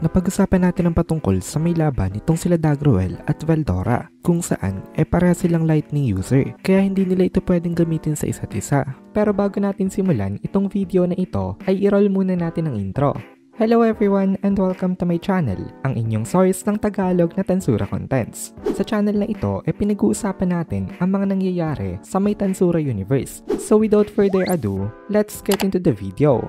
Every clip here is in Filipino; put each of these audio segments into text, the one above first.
napag-usapan natin ang patungkol sa may laban nitong sila Dagruel at Veldora, kung saan pareha silang lightning user, kaya hindi nila ito pwedeng gamitin sa isa't isa. Pero bago natin simulan itong video na ito, ay i-roll muna natin ang intro. Hello everyone and welcome to my channel, ang inyong source ng Tagalog na Tansura Contents. Sa channel na ito, pinag-uusapan natin ang mga nangyayari sa may Tansura universe. So without further ado, let's get into the video.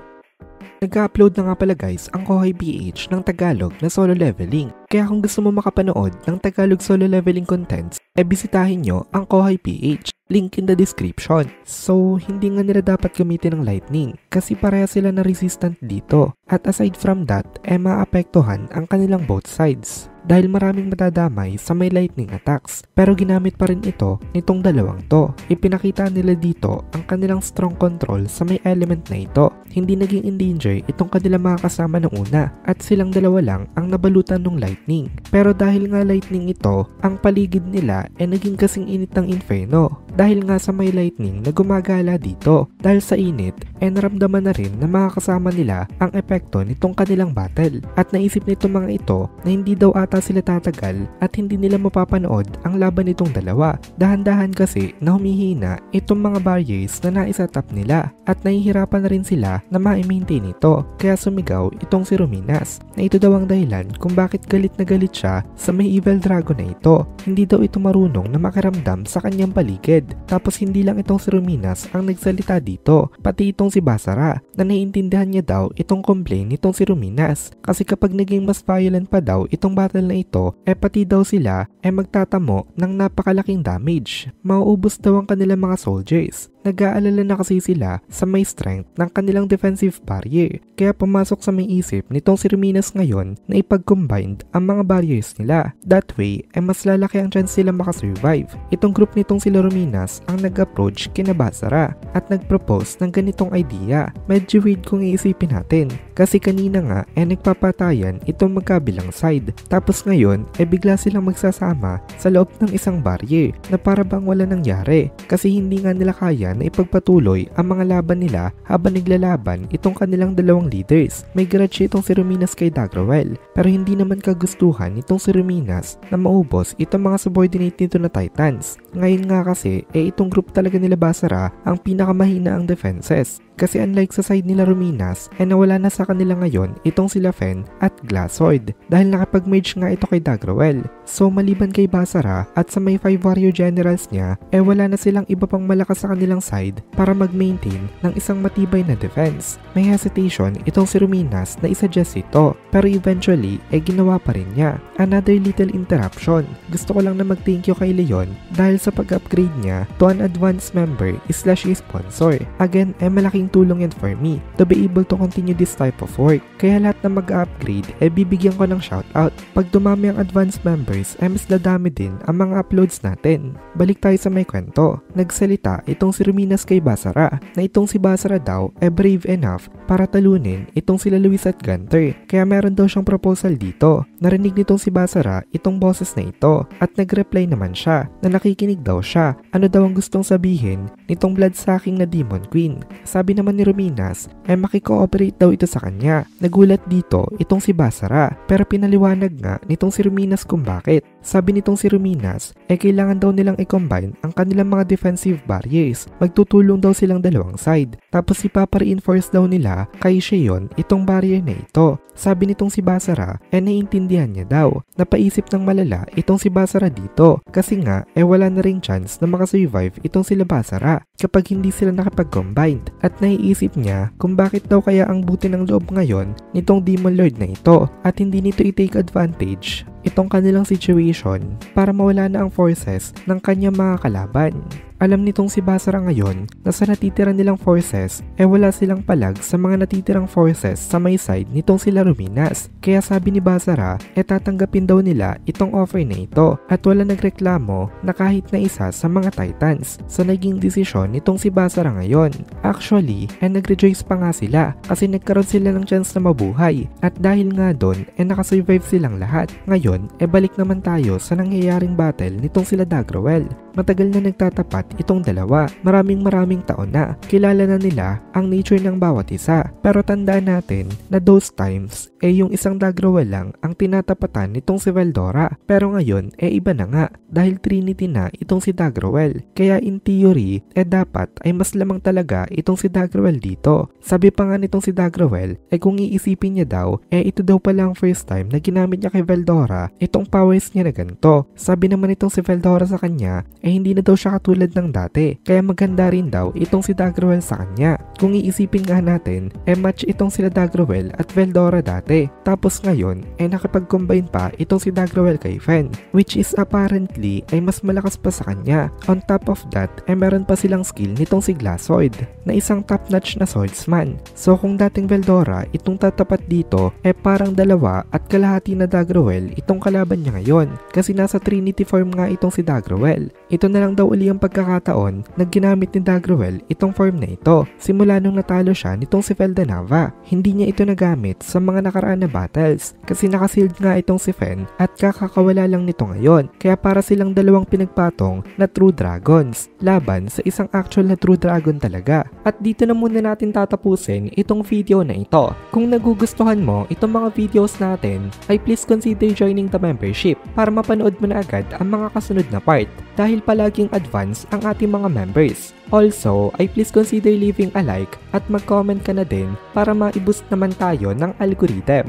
Nag-upload na nga pala guys ang Kohay PH ng Tagalog na solo leveling. Kaya kung gusto mo makapanood ng Tagalog solo leveling contents, bisitahin nyo ang Kohay PH. Link in the description. So, hindi nga nila dapat gamitin ng lightning kasi pareha sila na resistant dito. At aside from that, maapektuhan ang kanilang both sides. Dahil maraming madadamay sa may lightning attacks. Pero ginamit pa rin ito nitong dalawang to. Ipinakita nila dito ang kanilang strong control sa may element na ito. Hindi naging endanger itong kanilang mga kasama ng una at silang dalawa lang ang nabalutan ng lightning. Pero dahil nga lightning ito, ang paligid nila naging kasing init ng inferno. Dahil nga sa may lightning na gumagala dito. Dahil sa init, naramdaman na rin na mga kasama nila ang epekto nitong kanilang battle. At naisip nitong mga ito na hindi daw ata sila tatagal at hindi nila mapapanood ang laban nitong dalawa. Dahan-dahan kasi na humihina itong mga barriers na naisatap nila at nahihirapan na rin sila na ma-maintain ito. Kaya sumigaw itong si Ruminas na ito daw ang dahilan kung bakit galit na galit siya sa may evil dragon na ito. Hindi daw ito marunong na makiramdam sa kanyang paligid. Tapos hindi lang itong si Ruminas ang nagsalita dito, pati itong si Basara na naiintindihan niya daw itong complaint nitong si Ruminas. Kasi kapag naging mas violent pa daw itong battle na ito, pati daw sila magtatamo ng napakalaking damage. Mauubos daw ang kanilang mga soldiers. Nag-aalala na kasi sila sa may strength ng kanilang defensive barrier. Kaya pumasok sa may isip nitong si Ruminas ngayon na ipag-combined ang mga barriers nila. That way, mas lalaki ang chance sila makasurvive. Itong group nitong sila Ruminas ang nag-approach kina Basara at nag-propose ng ganitong idea. Medyo weird kung iisipin natin. Kasi kanina nga nagpapatayan itong magkabilang side. Tapos ngayon bigla silang magsasama sa loob ng isang barrier na para bang wala nangyari. Kasi hindi nga nila kaya na ipagpatuloy ang mga laban nila habang naglalaban itong kanilang dalawang leaders. May grudge itong si Ruminas kay Dagruel pero hindi naman kagustuhan itong si Ruminas na maubos itong mga subordinate nito na Titans. Ngayon nga kasi itong group talaga nila Basara ang pinakamahina ang defenses. Kasi unlike sa side nila Ruminas, nawala na sa kanila ngayon itong sila Fen at Glassword dahil nakapag-merge nga ito kay Dagruel. So maliban kay Basara at sa may 5 warrior generals niya, wala na silang iba pang malakas sa kanilang side para mag-maintain ng isang matibay na defense. May hesitation itong si Ruminas na isuggest ito pero eventually ginawa pa rin niya. Another little interruption. Gusto ko lang na mag-thank you kay Leon dahil sa pag-upgrade niya to an advanced member /sponsor. Again, malaking tulong yan for me to be able to continue this type of work. Kaya lahat na mag-upgrade bibigyan ko ng shoutout. Pag dumami ang advanced members mas dadami din ang mga uploads natin. Balik tayo sa may kwento. Nagsalita itong si Ruminas kay Basara na itong si Basara daw brave enough para talunin itong sila Luis at Gunter. Kaya meron daw siyang proposal dito. Narinig nitong si Basara itong boses na ito at nag-reply naman siya na nakikinig daw siya. Ano daw ang gustong sabihin nitong blood-sucking na Demon Queen. Sabi naman ni Ruminas makikooperate daw ito sa kanya. Nagulat dito itong si Basara pero pinaliwanag nga nitong si Ruminas kung bakit. Sabi nitong si Ruminas kailangan daw nilang i-combine ang kanilang mga defensive barriers. Magtutulong daw silang dalawang side. Tapos ipapa-reinforce daw nila kay Sheon itong barrier na ito. Sabi nitong si Basara naiintindihan niya daw. Napaisip ng malala itong si Basara dito kasi nga wala na ring chance na makasurvive itong sila Basara kapag hindi sila nakapag-combined. At naiisip niya kung bakit daw kaya ang buti ng loob ngayon nitong Demon Lord na ito at hindi nito i-take advantage itong kanilang situation para mawala na ang forces ng kanyang mga kalaban. Alam nitong si Basara ngayon na sa natitira nilang forces wala silang palag sa mga natitirang forces sa may side nitong sila Ruminas. Kaya sabi ni Basara tatanggapin daw nila itong offer na ito at wala nagreklamo na kahit na isa sa mga Titans sa naging desisyon nitong si Basara ngayon. Actually nag-rejoice pa nga sila kasi nagkaroon sila ng chance na mabuhay at dahil nga doon nakasurvive silang lahat. Ngayon balik naman tayo sa nangyayaring battle nitong sila Dagruel. Matagal na nagtatapat itong dalawa. Maraming taon na. Kilala na nila ang nature ng bawat isa. Pero tandaan natin na those times yung isang Dagrawel lang ang tinatapatan nitong si Veldora. Pero ngayon iba na nga dahil Trinity na itong si Dagrawel. Kaya in theory dapat ay mas lamang talaga itong si Dagrawel dito. Sabi pa nga nitong si Dagrawel kung iisipin niya daw ito daw pala ang first time na ginamit niya kay Veldora itong powers niya na ganito. Sabi naman itong si Veldora sa kanya hindi na daw siya katulad ng dati. Kaya maganda rin daw itong si Dagrawel sa kanya. Kung iisipin nga natin match itong sila Dagrawel at Veldora dati. Tapos ngayon nakipag-combine pa itong si Dagrawel kay Fen, which is apparently ay mas malakas pa sa kanya. On top of that meron pa silang skill nitong si Glassoid na isang top-notch na swordsman. So kung dating Veldora itong tatapat dito parang 2 at kalahati na Dagrawel itong kalaban niya ngayon kasi nasa Trinity form nga itong si Dagrawel. Ito na lang daw uli ang pagkakataon na ginamit ni Dagrawel itong form na ito simula nung natalo siya nitong si Feldanava. Hindi niya ito nagamit sa mga nakaraan na battles kasi nakasild nga itong si Fen at kakakawala lang nito ngayon. Kaya para silang dalawang pinagpatong na True Dragons laban sa isang actual na True Dragon talaga. At dito na muna natin tatapusin itong video na ito. Kung nagugustuhan mo itong mga videos natin ay please consider joining the membership para mapanood mo na agad ang mga kasunod na part dahil palaging advance ang ating mga members. Also, ay please consider leaving a like at mag-comment ka na din para ma-boost naman tayo ng algorithm.